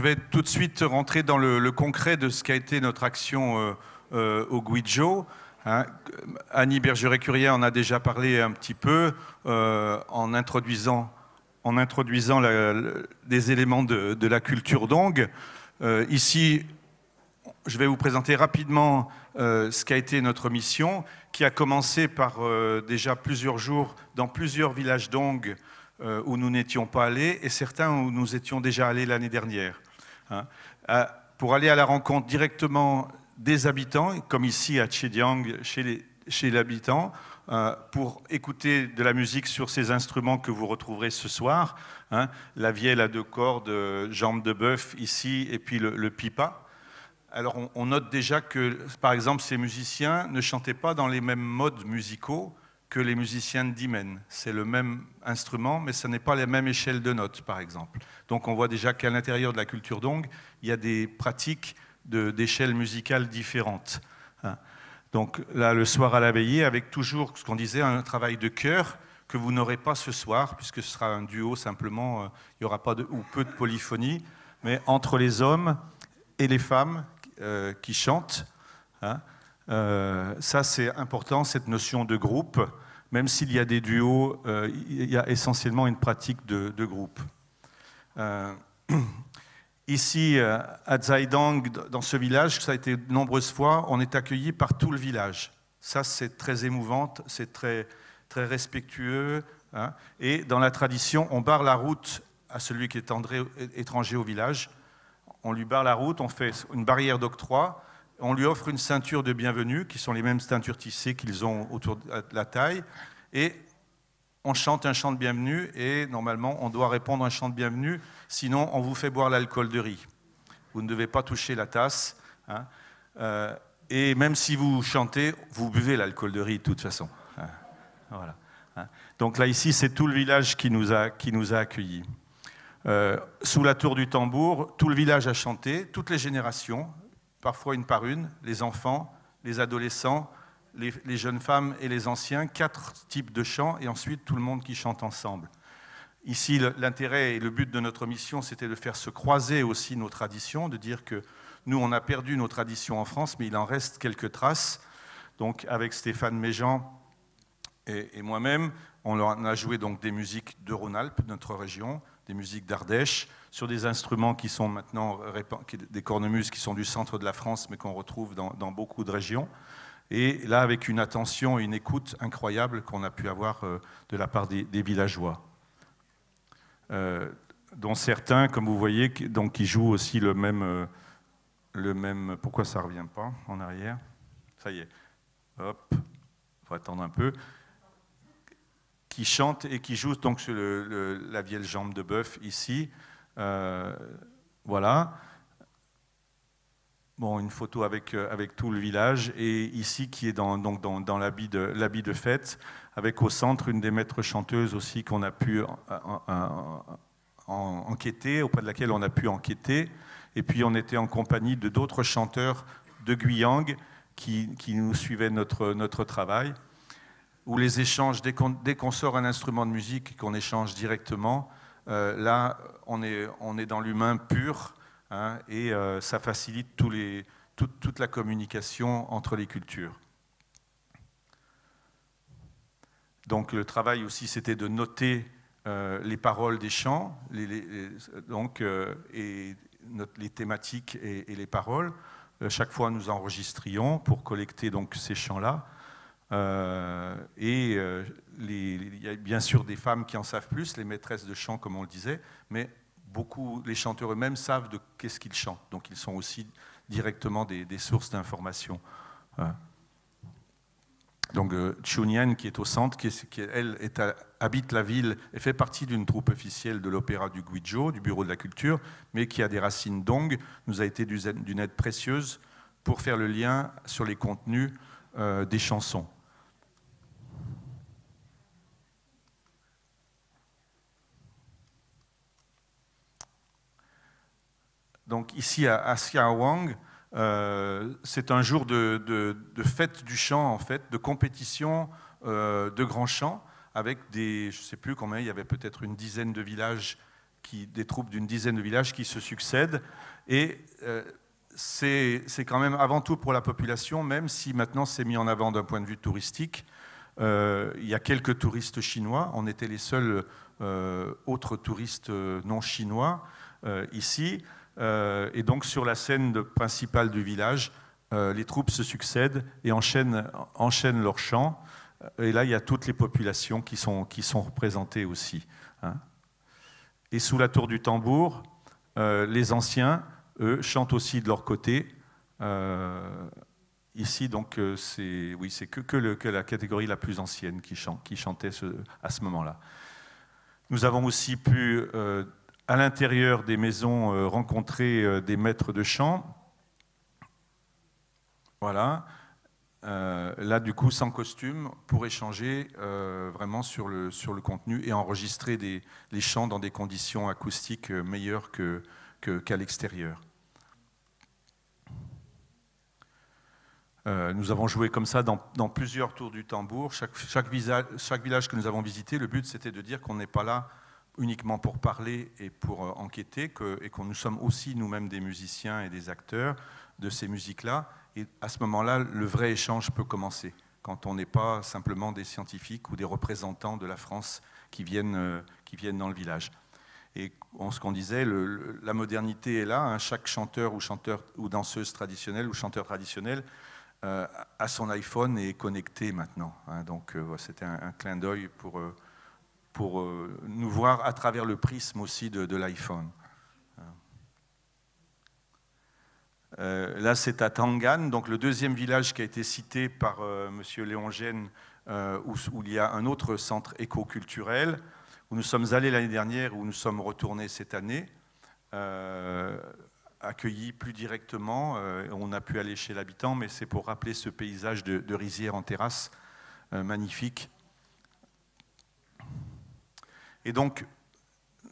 vais tout de suite rentrer dans le concret de ce qu'a été notre action au Guizhou. Hein. Annie Bergeret-Currier en a déjà parlé un petit peu en introduisant des éléments de la culture Dong. Ici, je vais vous présenter rapidement ce qu'a été notre mission, qui a commencé par déjà plusieurs jours dans plusieurs villages Dong où nous n'étions pas allés et certains où nous étions déjà allés l'année dernière. Hein. Pour aller à la rencontre directement des habitants, comme ici à Zhejiang, chez l'habitant, pour écouter de la musique sur ces instruments que vous retrouverez ce soir, hein, la vielle à 2 cordes, jambe de bœuf ici, et puis le pipa. Alors on note déjà que, par exemple, ces musiciens ne chantaient pas dans les mêmes modes musicaux que les musiciens de Dimen. C'est le même instrument, mais ce n'est pas la même échelle de notes, par exemple. Donc on voit déjà qu'à l'intérieur de la culture Dong, il y a des pratiques d'échelles musicales différentes. Hein. Donc là, le soir à la veillée, avec toujours ce qu'on disait, un travail de chœur que vous n'aurez pas ce soir, puisque ce sera un duo simplement, il n'y aura pas ou peu de polyphonie, mais entre les hommes et les femmes qui chantent. Hein. Ça, c'est important, cette notion de groupe. Même s'il y a des duos, il y a essentiellement une pratique de groupe. Ici, à Zhaidang, dans ce village, ça a été de nombreuses fois, on est accueilli par tout le village. Ça, c'est très émouvant, c'est très, très respectueux. Hein. Et dans la tradition, on barre la route à celui qui est étranger au village. On lui barre la route, on fait une barrière d'octroi, on lui offre une ceinture de bienvenue, qui sont les mêmes ceintures tissées qu'ils ont autour de la taille, et on chante un chant de bienvenue, et normalement, on doit répondre un chant de bienvenue, sinon on vous fait boire l'alcool de riz. Vous ne devez pas toucher la tasse, hein. Et même si vous chantez, vous buvez l'alcool de riz de toute façon. Hein. Voilà. Hein. Donc là, ici, c'est tout le village qui nous a accueillis. Sous la tour du tambour, tout le village a chanté, toutes les générations, parfois une par une, les enfants, les adolescents, les jeunes femmes et les anciens, 4 types de chants, et ensuite tout le monde qui chante ensemble. Ici, l'intérêt et le but de notre mission, c'était de faire se croiser aussi nos traditions, de dire que nous, on a perdu nos traditions en France, mais il en reste quelques traces. Donc, avec Stéphane Méjean et moi-même, on a joué donc des musiques de Rhône-Alpes, notre région, des musiques d'Ardèche, sur des instruments qui sont maintenant des cornemuses qui sont du centre de la France, mais qu'on retrouve dans beaucoup de régions. Et là, avec une attention et une écoute incroyable qu'on a pu avoir de la part des villageois. Dont certains, comme vous voyez, donc, qui jouent aussi le même... Pourquoi ça ne revient pas en arrière? Ça y est. Hop, il faut attendre un peu. Qui chantent et qui jouent donc sur la vielle jambe de bœuf ici. Voilà. Bon, une photo avec tout le village, et ici qui est dans l'habit de fête, avec au centre une des maîtres chanteuses aussi qu'on a pu enquêter, auprès de laquelle on a pu enquêter, et puis on était en compagnie de d'autres chanteurs de Guyang qui nous suivaient notre travail, où les échanges, dès qu'on sort un instrument de musique et qu'on échange directement, là on est dans l'humain pur. Hein, et ça facilite toute la communication entre les cultures. Donc le travail aussi, c'était de noter les paroles des chants, et les thématiques et les paroles. Chaque fois, nous enregistrions pour collecter donc ces chants-là. Il y a bien sûr des femmes qui en savent plus, les maîtresses de chant, comme on le disait, mais les chanteurs eux-mêmes savent de qu'est-ce qu'ils chantent, donc ils sont aussi directement des sources d'informations. Donc Chunyan, qui est au centre, elle habite la ville et fait partie d'une troupe officielle de l'opéra du Guizhou, du Bureau de la Culture, mais qui a des racines Dong, nous a été d'une aide précieuse pour faire le lien sur les contenus des chansons. Donc ici à Xiaowang, c'est un jour de fête du chant, en fait, de compétition de grands chants, avec je ne sais plus combien, il y avait peut-être une dizaine de villages des troupes d'une dizaine de villages qui se succèdent. Et c'est quand même avant tout pour la population, même si maintenant c'est mis en avant d'un point de vue touristique. Il y a quelques touristes chinois, on était les seuls autres touristes non chinois ici. Et donc sur la scène principale du village, les troupes se succèdent et enchaînent leurs chants. Et là, il y a toutes les populations qui sont représentées aussi. Hein. Et sous la tour du tambour, les anciens, eux, chantent aussi de leur côté. Ici, donc, c'est que la catégorie la plus ancienne qui chantait à ce moment-là. Nous avons aussi pu, à l'intérieur des maisons, rencontrer des maîtres de chant. Voilà. Là, du coup, sans costume, pour échanger vraiment sur le contenu et enregistrer les chants dans des conditions acoustiques meilleures qu'à l'extérieur. Nous avons joué comme ça dans plusieurs tours du tambour. Chaque village que nous avons visité, le but c'était de dire qu'on n'est pas là uniquement pour parler et pour enquêter, et qu'on nous sommes aussi nous-mêmes des musiciens et des acteurs de ces musiques-là. Et à ce moment-là, le vrai échange peut commencer, quand on n'est pas simplement des scientifiques ou des représentants de la France qui viennent dans le village. Et ce qu'on disait, la modernité est là, hein, chaque chanteur ou danseuse traditionnelle ou chanteur traditionnel à son iPhone et est connecté maintenant. Hein, donc c'était un clin d'œil pour nous voir à travers le prisme aussi de l'iPhone. Là, c'est à Tangan, donc le deuxième village qui a été cité par M. Léon Gène, où il y a un autre centre éco-culturel, où nous sommes allés l'année dernière, où nous sommes retournés cette année. Accueillis plus directement, on a pu aller chez l'habitant, mais c'est pour rappeler ce paysage de rizière en terrasse magnifique. Et donc,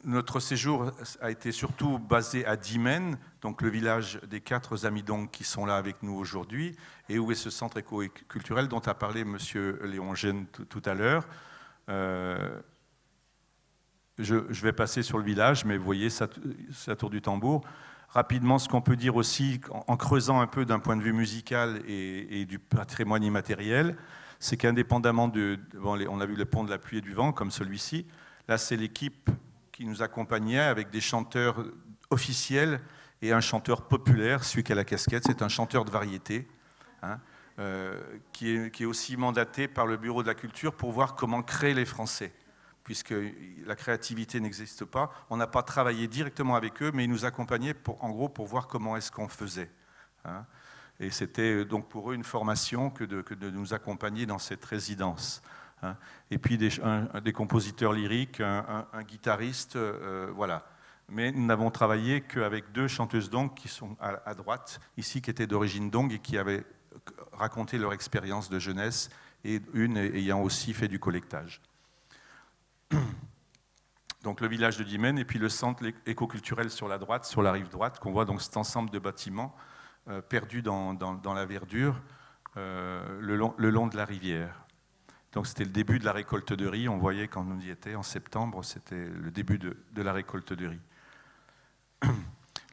notre séjour a été surtout basé à Dimen, donc le village des 4 Amidong qui sont là avec nous aujourd'hui, et où est ce centre éco-culturel dont a parlé M. Léon Gène tout à l'heure. Je vais passer sur le village, mais vous voyez sa tour du tambour. Rapidement, ce qu'on peut dire aussi, en creusant un peu d'un point de vue musical et du patrimoine immatériel, c'est qu'indépendamment on a vu le pont de la pluie et du vent, comme celui-ci, là c'est l'équipe qui nous accompagnait avec des chanteurs officiels et un chanteur populaire, celui qui a la casquette, c'est un chanteur de variété, hein, qui est aussi mandaté par le Bureau de la Culture pour voir comment créer les Français. Puisque la créativité n'existe pas. On n'a pas travaillé directement avec eux, mais ils nous accompagnaient en gros pour voir comment est-ce qu'on faisait. Hein. Et c'était donc pour eux une formation que de nous accompagner dans cette résidence. Hein. Et puis des compositeurs lyriques, un guitariste, voilà. Mais nous n'avons travaillé qu'avec 2 chanteuses dong qui sont à droite, ici, qui étaient d'origine dong et qui avaient raconté leur expérience de jeunesse, et une ayant aussi fait du collectage. Donc le village de Dimen et puis le centre éco-culturel sur la droite, sur la rive droite, qu'on voit donc cet ensemble de bâtiments perdus dans la verdure le long de la rivière. Donc c'était le début de la récolte de riz, on voyait quand nous y étions en septembre, c'était le début de la récolte de riz.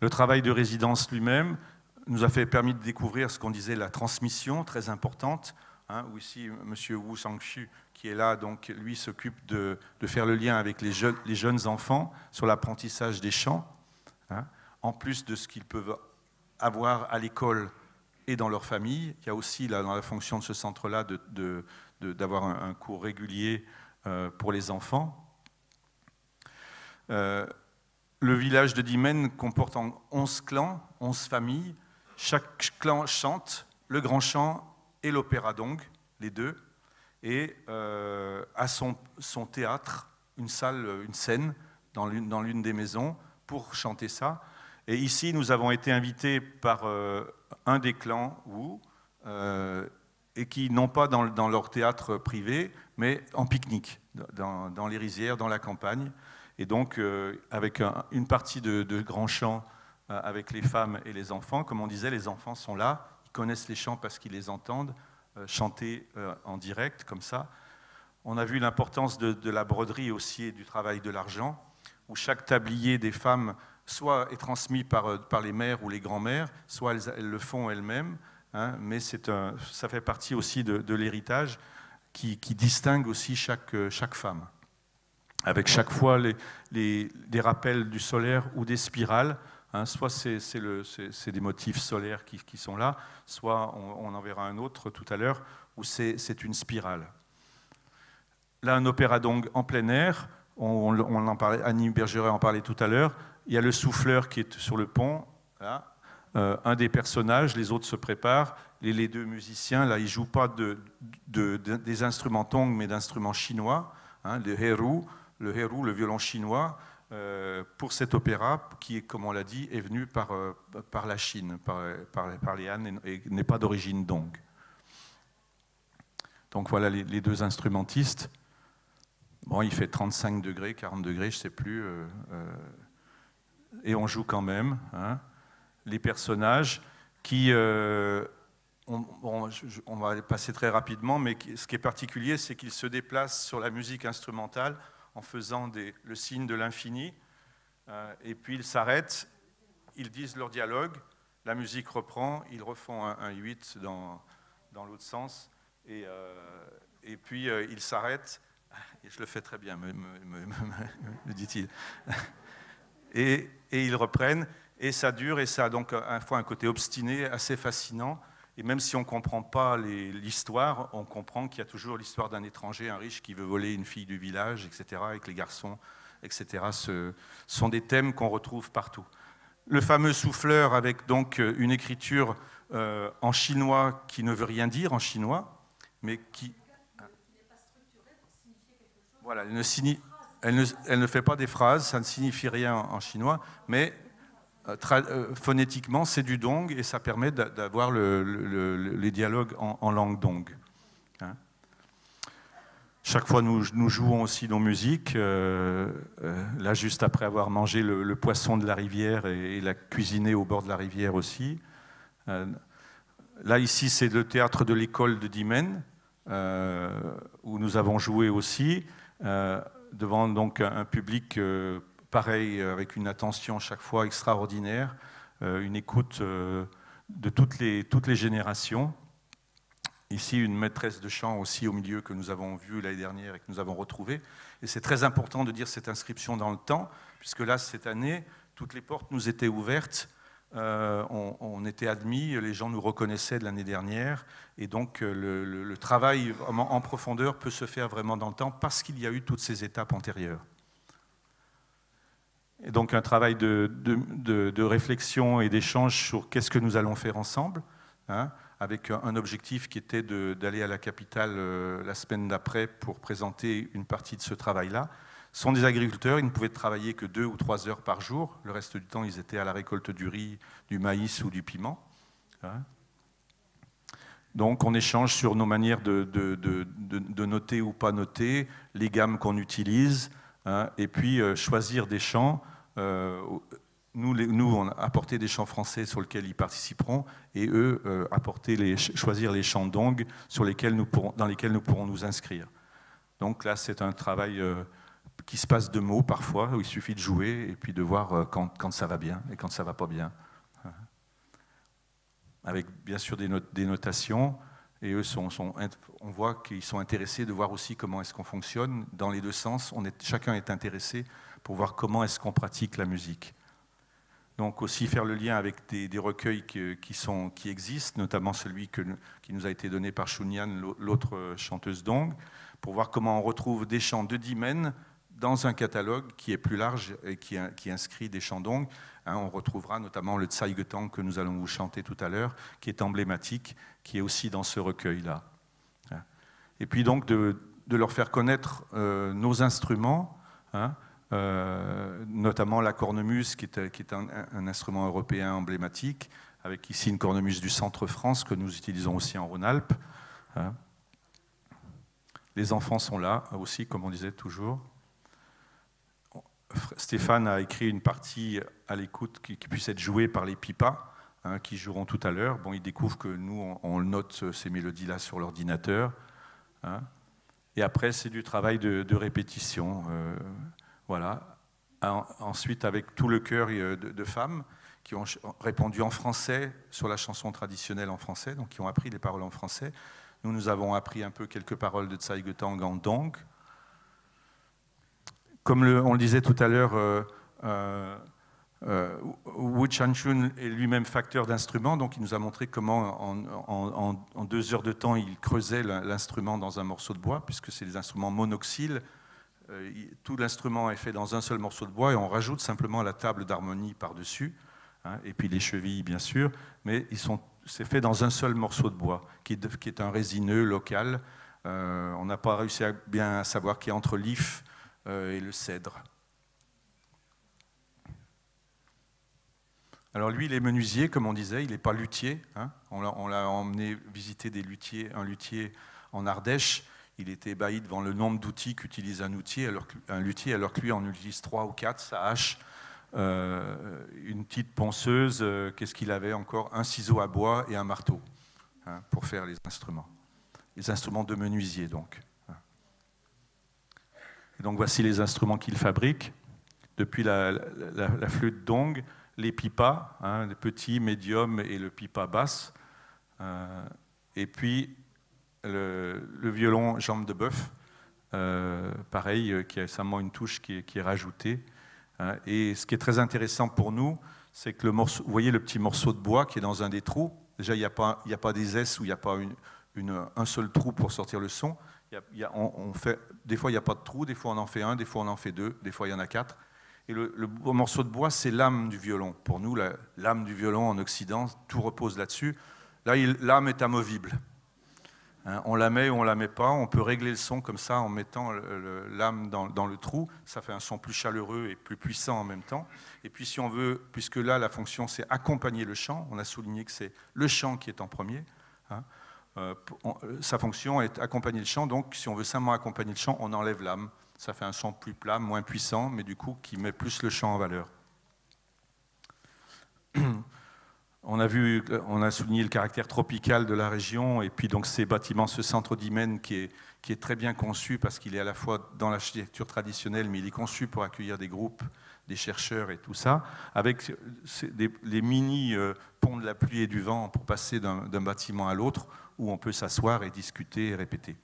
Le travail de résidence lui-même nous a permis de découvrir ce qu'on disait la transmission, très importante, hein, où ici M. Wu Sangxu, qui est là, donc lui s'occupe de faire le lien avec les jeunes enfants sur l'apprentissage des chants, hein, en plus de ce qu'ils peuvent avoir à l'école et dans leur famille. Il y a aussi là, dans la fonction de ce centre-là d'avoir un cours régulier pour les enfants. Le village de Dimen comporte 11 clans, 11 familles. Chaque clan chante le grand chant et l'opéra dong, les deux, et à son théâtre, une scène dans l'une des maisons pour chanter ça. Et ici, nous avons été invités par un des clans Wu, et qui n'ont pas dans leur théâtre privé, mais en pique-nique, dans les rizières, dans la campagne. Et donc, avec une partie de grands chants avec les femmes et les enfants. Comme on disait, les enfants sont là, ils connaissent les chants parce qu'ils les entendent chanter en direct, comme ça. On a vu l'importance de la broderie aussi et du travail de l'argent. où chaque tablier des femmes soit est transmis par les mères ou les grands-mères, soit elles le font elles-mêmes, hein, mais ça fait partie aussi de l'héritage qui distingue aussi chaque femme. Avec chaque fois des rappels du solaire ou des spirales, hein, soit c'est des motifs solaires qui sont là, soit on en verra un autre tout à l'heure, où c'est une spirale. Là, un opéra donc en plein air, on en parlait, Annie Bergeret en parlait tout à l'heure, il y a le souffleur qui est sur le pont, là, un des personnages, les autres se préparent, les deux musiciens, là, ils ne jouent pas des instruments tong, mais d'instruments chinois, hein, le heru, le violon chinois, pour cet opéra qui, comme on l'a dit, est venu par la Chine, par les Han, et n'est pas d'origine dong. Donc voilà les deux instrumentistes. Bon, il fait 35 degrés, 40 degrés, je ne sais plus, et on joue quand même, hein. Les personnages qui... on va passer très rapidement, mais ce qui est particulier, c'est qu'ils se déplacent sur la musique instrumentale en faisant le signe de l'infini, et puis ils s'arrêtent, ils disent leur dialogue, la musique reprend, ils refont un 8 dans l'autre sens, et puis ils s'arrêtent, et je le fais très bien, me dit-il, et ils reprennent, et ça dure, et ça a donc à la fois un côté obstiné, assez fascinant. Et même si on ne comprend pas l'histoire, on comprend qu'il y a toujours l'histoire d'un étranger, un riche qui veut voler une fille du village, etc., avec les garçons, etc. Ce sont des thèmes qu'on retrouve partout. Le fameux souffleur avec donc une écriture en chinois qui ne veut rien dire en chinois, mais qui... Voilà, elle ne fait pas des phrases, ça ne signifie rien en chinois, mais... phonétiquement, c'est du dong et ça permet d'avoir les dialogues en langue dong. Hein. Chaque fois, nous jouons aussi nos musiques. Là, juste après avoir mangé le poisson de la rivière et la cuisiné au bord de la rivière aussi. Là, ici, c'est le théâtre de l'école de Dimen, où nous avons joué aussi, devant donc un public... pareil, avec une attention chaque fois extraordinaire, une écoute de toutes les générations. Ici, une maîtresse de chant aussi au milieu que nous avons vue l'année dernière et que nous avons retrouvée. Et c'est très important de dire cette inscription dans le temps, puisque là, cette année, toutes les portes nous étaient ouvertes, on était admis, les gens nous reconnaissaient de l'année dernière, et donc le travail en profondeur peut se faire vraiment dans le temps, parce qu'il y a eu toutes ces étapes antérieures. Et donc un travail de réflexion et d'échange sur qu'est-ce que nous allons faire ensemble, hein, avec un objectif qui était d'aller à la capitale la semaine d'après pour présenter une partie de ce travail-là. Ce sont des agriculteurs, ils ne pouvaient travailler que 2 ou 3 heures par jour. Le reste du temps, ils étaient à la récolte du riz, du maïs ou du piment. Hein. Donc on échange sur nos manières de noter ou pas noter, les gammes qu'on utilise, hein, et puis choisir des chants. Nous, on a apporté des chants français sur lesquels ils participeront, et eux choisir les chants dong dans lesquels nous pourrons nous inscrire. Donc là, c'est un travail qui se passe de mots parfois, où il suffit de jouer et puis de voir quand ça va bien et quand ça va pas bien. Avec bien sûr des notations, et eux on voit qu'ils sont intéressés de voir aussi comment est-ce qu'on fonctionne dans les deux sens. Chacun est intéressé pour voir comment est-ce qu'on pratique la musique. Donc aussi faire le lien avec des recueils qui existent, notamment celui qui nous a été donné par Chunyan, l'autre chanteuse dong, pour voir comment on retrouve des chants de Dimen dans un catalogue qui est plus large et qui inscrit des chants dong. Hein, on retrouvera notamment le Tsai Getang que nous allons vous chanter tout à l'heure, qui est emblématique, qui est aussi dans ce recueil-là. Et puis donc de leur faire connaître nos instruments, hein, notamment la cornemuse, qui est un instrument européen emblématique, avec ici une cornemuse du centre-France que nous utilisons aussi en Rhône-Alpes. Hein. Les enfants sont là aussi, comme on disait toujours. Stéphane a écrit une partie à l'écoute qui puisse être jouée par les pipas, hein, qui joueront tout à l'heure. Bon, ils découvrent que nous, on note ces mélodies-là sur l'ordinateur. Hein. Et après, c'est du travail de répétition. Voilà. ensuite avec tout le chœur de femmes qui ont répondu en français sur la chanson traditionnelle en français, donc qui ont appris les paroles en français. Nous avons appris un peu quelques paroles de Tsaigetang en dong. Comme on le disait tout à l'heure, Wu Chanchun est lui-même facteur d'instrument, donc il nous a montré comment en 2 heures de temps il creusait l'instrument dans un morceau de bois, puisque c'est des instruments monoxyles. Tout l'instrument est fait dans un seul morceau de bois et on rajoute simplement la table d'harmonie par-dessus, hein, et puis les chevilles bien sûr, mais c'est fait dans un seul morceau de bois qui est un résineux local. On n'a pas réussi à bien savoir qui est entre l'if et le cèdre. Alors lui, il est menuisier, comme on disait, il n'est pas luthier. Hein. On l'a emmené visiter un luthier en Ardèche. Il était ébahi devant le nombre d'outils qu'utilise un luthier, alors que lui en utilise 3 ou 4, sa hache, une petite ponceuse, qu'est-ce qu'il avait encore? Un ciseau à bois et un marteau, hein, pour faire les instruments. Les instruments de menuisier, donc. Et donc voici les instruments qu'il fabrique, depuis la flûte dong, les pipas, hein, les petits, médiums et le pipa basse, et puis le violon jambe de bœuf, pareil, qui a seulement une touche qui est rajoutée. Hein, et ce qui est très intéressant pour nous, c'est que vous voyez le petit morceau de bois qui est dans un des trous. Déjà, il n'y a pas des S où il n'y a pas un seul trou pour sortir le son. Des fois, il n'y a pas de trou, des fois on en fait un, des fois on en fait 2, des fois il y en a 4. Et le morceau de bois, c'est l'âme du violon. Pour nous, l'âme du violon en Occident, tout repose là-dessus. Là, l'âme est amovible. Hein, on la met ou on la met pas. On peut régler le son comme ça en mettant l'âme dans le trou. Ça fait un son plus chaleureux et plus puissant en même temps. Et puis si on veut, puisque là, la fonction, c'est accompagner le chant, on a souligné que c'est le chant qui est en premier. Hein, sa fonction est accompagner le chant. Donc, si on veut simplement accompagner le chant, on enlève l'âme. Ça fait un son plus plat, moins puissant, mais du coup qui met plus le chant en valeur. On a souligné le caractère tropical de la région, et puis donc ces bâtiments, ce centre d'hymen qui est très bien conçu parce qu'il est à la fois dans l'architecture traditionnelle, mais il est conçu pour accueillir des groupes, des chercheurs et tout ça, avec les mini ponts de la pluie et du vent pour passer d'un bâtiment à l'autre, où on peut s'asseoir et discuter et répéter.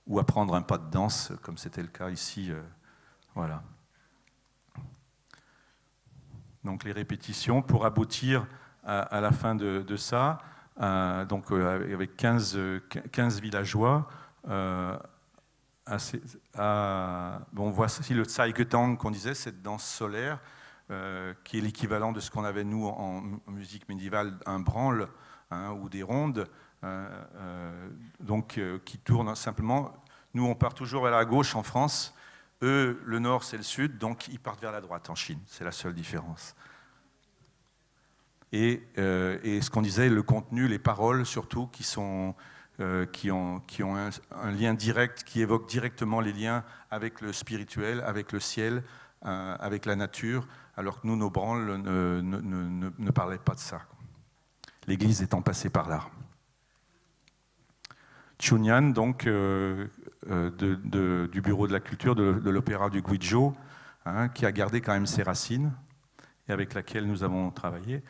Ou apprendre un pas de danse, comme c'était le cas ici. Voilà. Donc les répétitions pour aboutir à la fin de ça, donc avec 15 villageois. On voit ici le Tsaigetang qu'on disait, cette danse solaire, qui est l'équivalent de ce qu'on avait nous en musique médiévale, un branle, hein, ou des rondes. Donc qui tournent simplement. Nous, on part toujours vers la gauche en France. Eux, le nord, c'est le sud, donc ils partent vers la droite en Chine. C'est la seule différence. Et ce qu'on disait, le contenu, les paroles surtout, qui ont un lien direct, qui évoquent directement les liens avec le spirituel, avec le ciel, avec la nature, alors que nous, nos branles ne parlaient pas de ça. L'Église étant passée par là. Chunyan, donc, du Bureau de la Culture de l'Opéra du Guizhou, hein, qui a gardé quand même ses racines et avec laquelle nous avons travaillé.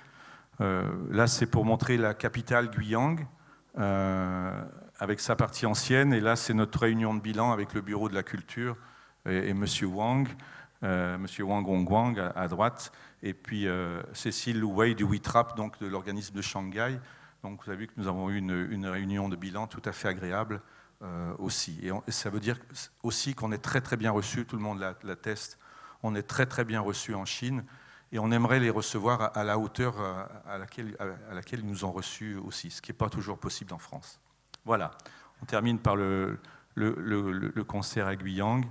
Là, c'est pour montrer la capitale Guiyang, avec sa partie ancienne, et là, c'est notre réunion de bilan avec le Bureau de la Culture et M. Wang, M. Wang Hongguang à droite, et puis Cécile Louwei du WITRAP, donc de l'organisme de Shanghai. Donc vous avez vu que nous avons eu une réunion de bilan tout à fait agréable aussi. Et ça veut dire aussi qu'on est très très bien reçu, tout le monde l'atteste, on est très très bien reçu en Chine, et on aimerait les recevoir à la hauteur à laquelle ils nous ont reçus aussi, ce qui n'est pas toujours possible en France. Voilà, on termine par le concert à Guiyang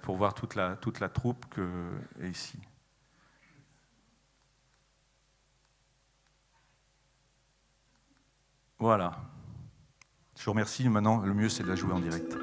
pour voir toute la troupe qui est ici. Voilà. Je vous remercie. Maintenant, le mieux, c'est de la jouer en direct.